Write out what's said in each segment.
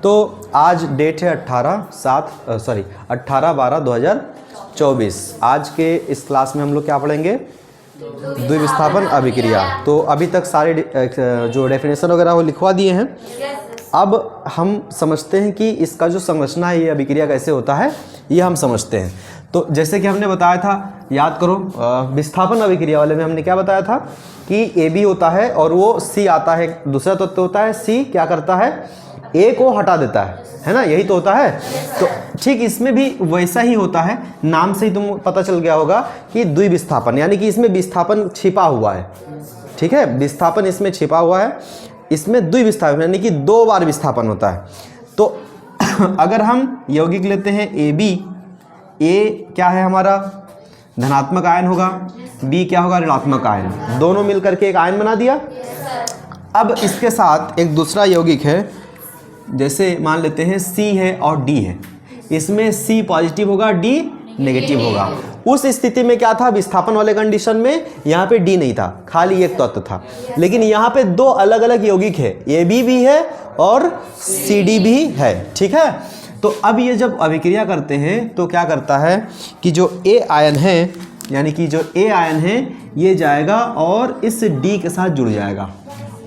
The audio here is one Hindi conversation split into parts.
तो आज डेट है 18/12/2024। आज के इस क्लास में हम लोग क्या पढ़ेंगे? द्विविस्थापन अभिक्रिया। तो अभी तक सारे जो डेफिनेशन वगैरह वो लिखवा दिए हैं। अब हम समझते हैं कि इसका जो संरचना है, ये अभिक्रिया कैसे होता है, ये हम समझते हैं। तो जैसे कि हमने बताया था, याद करो, विस्थापन अभिक्रिया वाले में हमने क्या बताया था कि AB होता है और वो C आता है, दूसरा तत्व होता है। C क्या करता है? A को हटा देता है ना, यही तो होता है। तो ठीक इसमें भी वैसा ही होता है। नाम से ही तुम पता चल गया होगा कि द्विविस्थापन, यानी कि इसमें विस्थापन छिपा हुआ है। ठीक है, विस्थापन इसमें छिपा हुआ है। इसमें द्विविस्थापन यानी कि 2 बार विस्थापन होता है। तो अगर हम यौगिक लेते हैं AB, A क्या है हमारा? धनात्मक आयन होगा, B क्या होगा? ऋणात्मक आयन। दोनों मिलकर के एक आयन बना दिया। अब इसके साथ एक दूसरा यौगिक है, जैसे मान लेते हैं C है और D है। इसमें C पॉजिटिव होगा, D नेगेटिव होगा। उस स्थिति में क्या था? विस्थापन वाले कंडीशन में यहाँ पे D नहीं था, खाली एक तत्व था। लेकिन यहाँ पे 2 अलग अलग यौगिक है, AB भी है और CD भी है। ठीक है, तो अब ये जब अभिक्रिया करते हैं तो क्या करता है कि जो A आयन है, यानी कि जो A आयन है, ये जाएगा और इस D के साथ जुड़ जाएगा,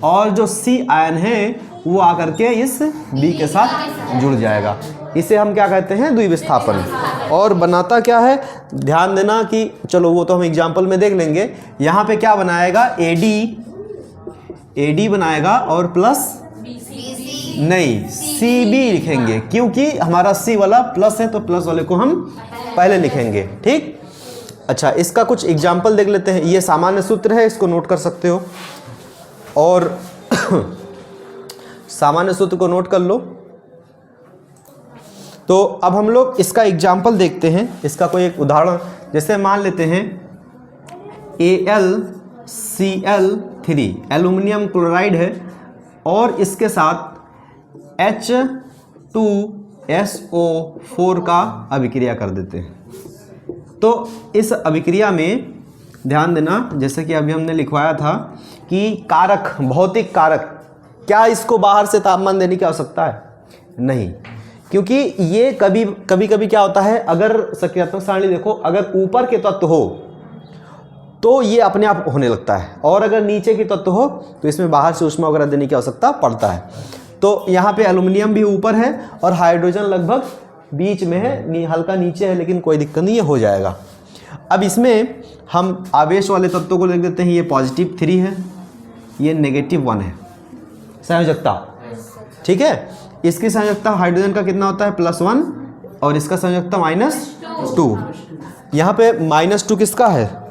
और जो C आयन है वो आकर के इस B के साथ जुड़ जाएगा। इसे हम क्या कहते हैं? द्विविस्थापन। और बनाता क्या है? ध्यान देना कि चलो वो तो हम एग्जाम्पल में देख लेंगे। यहाँ पे क्या बनाएगा? AD बनाएगा और प्लस नहीं, CB लिखेंगे, क्योंकि हमारा C वाला प्लस है तो प्लस वाले को हम पहले लिखेंगे। ठीक, अच्छा, इसका कुछ एग्जाम्पल देख लेते हैं। ये सामान्य सूत्र है, इसको नोट कर सकते हो, और सामान्य सूत्र को नोट कर लो। तो अब हम लोग इसका एग्जाम्पल देखते हैं, इसका कोई एक उदाहरण। जैसे मान लेते हैं AlCl3 एल्यूमिनियम क्लोराइड है, और इसके साथ H2SO4 का अभिक्रिया कर देते हैं। तो इस अभिक्रिया में ध्यान देना, जैसे कि अभी हमने लिखवाया था कि कारक, भौतिक कारक, क्या इसको बाहर से तापमान देने की आवश्यकता है? नहीं, क्योंकि ये कभी कभी क्या होता है, अगर सक्रियात्मक सारणी देखो, अगर ऊपर के तत्व हो तो ये अपने आप होने लगता है, और अगर नीचे के तत्व हो तो इसमें बाहर से ऊष्मा वगैरह देने की आवश्यकता पड़ता है। तो यहाँ पे एल्यूमिनियम भी ऊपर है और हाइड्रोजन लगभग बीच में है, हल्का नीचे है, लेकिन कोई दिक्कत नहीं, ये हो जाएगा। अब इसमें हम आवेश वाले तत्वों को लिख देते हैं। ये पॉजिटिव 3 है, ये नेगेटिव 1 है संयोजकता। ठीक है, इसकी संयोजकता हाइड्रोजन का कितना होता है? +1, और इसका संयोजकता -2। यहाँ पे -2 किसका है?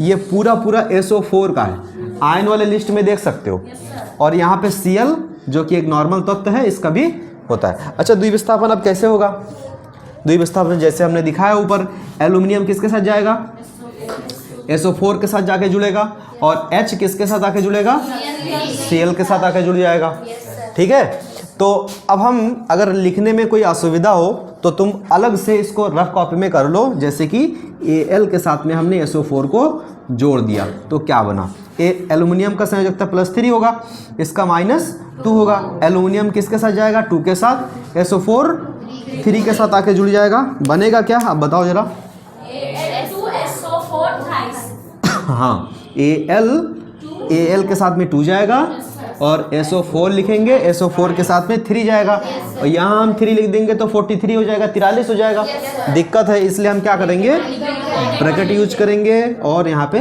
ये पूरा SO4 का है, आयन वाले लिस्ट में देख सकते हो। और यहाँ पे Cl जो कि एक नॉर्मल तत्व है, इसका भी होता है। अच्छा, द्विविस्थापन अब कैसे होगा? द्विविस्थापन जैसे हमने दिखाया ऊपर, एल्यूमिनियम किसके साथ जाएगा? SO4 के साथ जाके जुड़ेगा, और H किसके साथ आके जुड़ेगा? Cl के साथ आके जुड़ जाएगा। ठीक है, तो अब हम अगर लिखने में कोई असुविधा हो तो तुम अलग से इसको रफ कॉपी में कर लो। जैसे कि Al के साथ में हमने SO4 को जोड़ दिया तो क्या बना? एल्यूमिनियम का संयोजकता +3 होगा, इसका -2 होगा। एल्यूमिनियम किसके साथ जाएगा? 2 के साथ। SO4 3 के साथ आके जुड़ जाएगा। बनेगा क्या? आप बताओ जरा। हाँ, Al के साथ में 2 जाएगा, और SO4 लिखेंगे, SO4 के साथ में 3 जाएगा, और यहाँ हम 3 लिख देंगे तो 43 हो जाएगा, 43 हो जाएगा। दिक्कत है, इसलिए हम क्या करेंगे? ब्रैकेट यूज करेंगे और यहाँ पे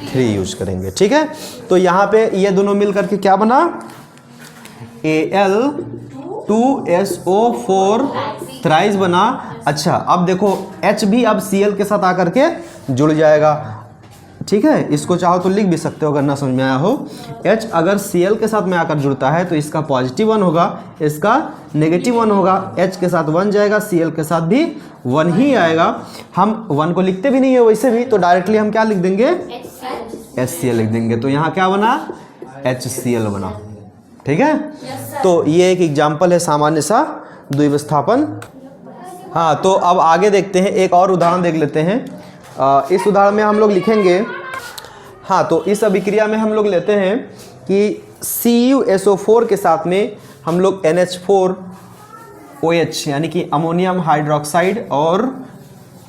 3 यूज करेंगे। ठीक है, तो यहाँ पे ये दोनों मिल करके क्या बना? Al2SO4 थ्राइस बना। अच्छा, अब देखो H भी अब Cl के साथ आकर के जुड़ जाएगा। ठीक है, इसको चाहो तो लिख भी सकते हो अगर ना समझ में आया हो। H अगर Cl के साथ में आकर जुड़ता है तो इसका +1 होगा, इसका -1 होगा। H के साथ 1 जाएगा, Cl के साथ भी 1 ही आएगा। हम 1 को लिखते भी नहीं है वैसे भी, तो डायरेक्टली हम क्या लिख देंगे? HCl लिख देंगे। तो यहाँ क्या बना? HCl बना। ठीक है, तो ये एक एग्जाम्पल है सामान्य सा द्विविस्थापन। हाँ, तो अब आगे देखते हैं, एक और उदाहरण देख लेते हैं। इस उदाहरण में हम लोग लिखेंगे, हाँ, तो इस अभिक्रिया में हम लोग लेते हैं कि CuSO4 के साथ में हम लोग NH4 OH यानी कि अमोनियम हाइड्रोक्साइड और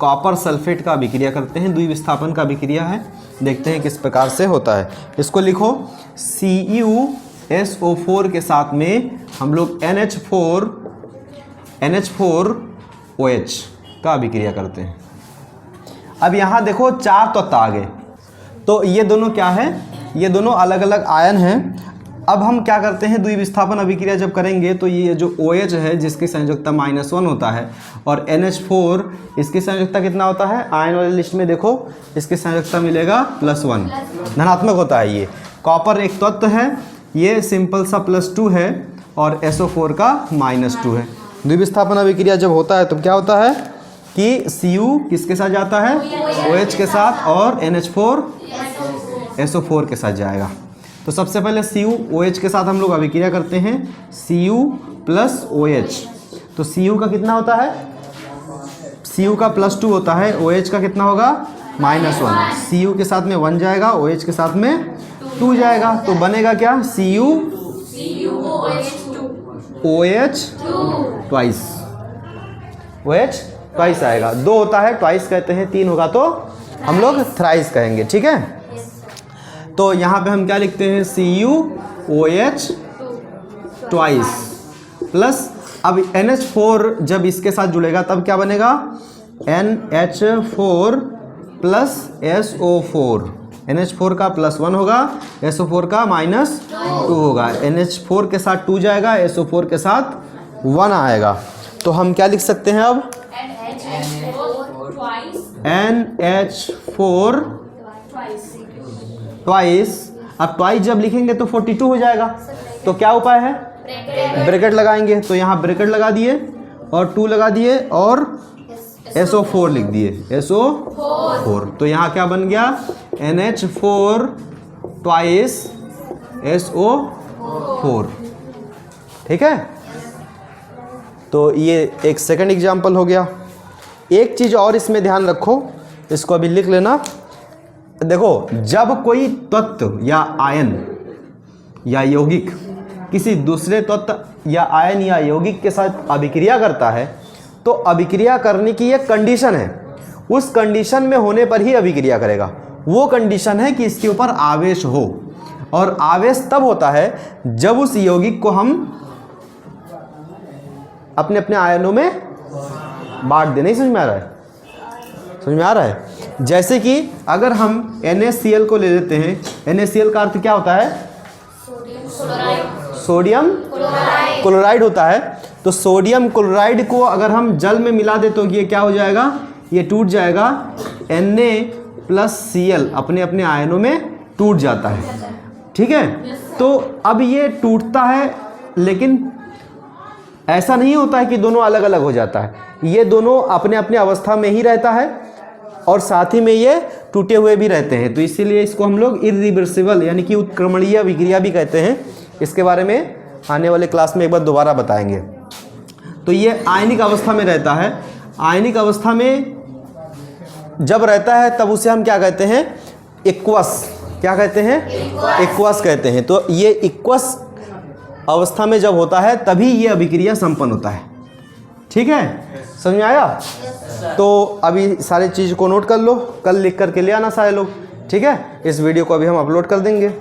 कॉपर सल्फेट का अभिक्रिया करते हैं, द्विविस्थापन का अभिक्रिया है। देखते हैं किस प्रकार से होता है। इसको लिखो, CuSO4 के साथ में हम लोग NH4OH का अभिक्रिया करते हैं। अब यहाँ देखो 4 तत्व आ गए, तो ये दोनों क्या है, ये दोनों अलग अलग आयन हैं। अब हम क्या करते हैं, द्विविस्थापन अभिक्रिया जब करेंगे तो ये जो OH है जिसकी संयोजकता -1 होता है और NH4 इसकी संयोजकता कितना होता है, आयन वाली लिस्ट में देखो इसकी संयोजकता मिलेगा +1, धनात्मक होता है। ये कॉपर एक तत्व है, ये सिंपल सा +2 है और SO4 का -2 है। द्विविस्थापन अभिक्रिया जब होता है तो क्या होता है कि Cu किसके साथ जाता है, OH के साथ, और NH4 SO4 के साथ जाएगा। तो सबसे पहले CuOH के साथ हम लोग अभिक्रिया करते हैं, Cu + OH। तो Cu का कितना होता है, Cu का +2 होता है, OH का कितना होगा -1। Cu के साथ में 1 जाएगा, OH के साथ में 2 जाएगा, तो बनेगा क्या, CuOH ट्वाइस, OH ट्वाइस आएगा। 2 होता है ट्वाइस कहते हैं, 3 होगा तो हम लोग थ्राइस कहेंगे, ठीक है। तो यहाँ पे हम क्या लिखते हैं, CuOH ट्वाइस प्लस, अब NH4 जब इसके साथ जुड़ेगा तब क्या बनेगा, NH4 + SO4। NH4 का +1 होगा, SO4 का -2 होगा। NH4 के साथ 2 जाएगा, SO4 के साथ 1 आएगा। तो हम क्या लिख सकते हैं अब, NH4 ट्वाइस। अब ट्वाइस जब लिखेंगे तो 42 हो जाएगा, तो क्या उपाय है, ब्रैकेट लगाएंगे। तो यहाँ ब्रैकेट लगा दिए और 2 लगा दिए और SO4 लिख दिए, SO4। तो यहाँ क्या बन गया, NH4 ट्वाइस SO4, ठीक है। तो ये एक सेकंड एग्जाम्पल हो गया। एक चीज़ और इसमें ध्यान रखो, इसको अभी लिख लेना। देखो, जब कोई तत्व या आयन या यौगिक किसी दूसरे तत्व या आयन या यौगिक के साथ अभिक्रिया करता है तो अभिक्रिया करने की एक कंडीशन है, उस कंडीशन में होने पर ही अभिक्रिया करेगा। वो कंडीशन है कि इसके ऊपर आवेश हो, और आवेश तब होता है जब उस यौगिक को हम अपने अपने आयनों में बांट दें। नहीं समझ में आ रहा है, समझ में आ रहा है। जैसे कि अगर हम NaCl को ले लेते हैं, NaCl का अर्थ क्या होता है, सोडियम क्लोराइड होता है। तो सोडियम क्लोराइड को अगर हम जल में मिला दे तो ये क्या हो जाएगा, ये टूट जाएगा, Na + Cl अपने अपने आयनों में टूट जाता है, ठीक है। तो अब ये टूटता है, लेकिन ऐसा नहीं होता है कि दोनों अलग अलग हो जाता है, ये दोनों अपने अपने अवस्था में ही रहता है और साथ ही में ये टूटे हुए भी रहते हैं। तो इसीलिए इसको हम लोग इरिवर्सिबल यानी कि उत्क्रमणीय अभिक्रिया भी कहते हैं। इसके बारे में आने वाले क्लास में एक बार दोबारा बताएंगे। तो ये आयनिक अवस्था में रहता है। आयनिक अवस्था में जब रहता है तब उसे हम क्या कहते हैं, एक्वस, क्या कहते हैं, एक्वस कहते हैं। तो ये एक्वस अवस्था में जब होता है तभी ये अभिक्रिया संपन्न होता है, ठीक है। समझ में आया। तो अभी सारी चीज़ को नोट कर लो, कल लिख करके ले आना सारे लोग, ठीक है। इस वीडियो को अभी हम अपलोड कर देंगे।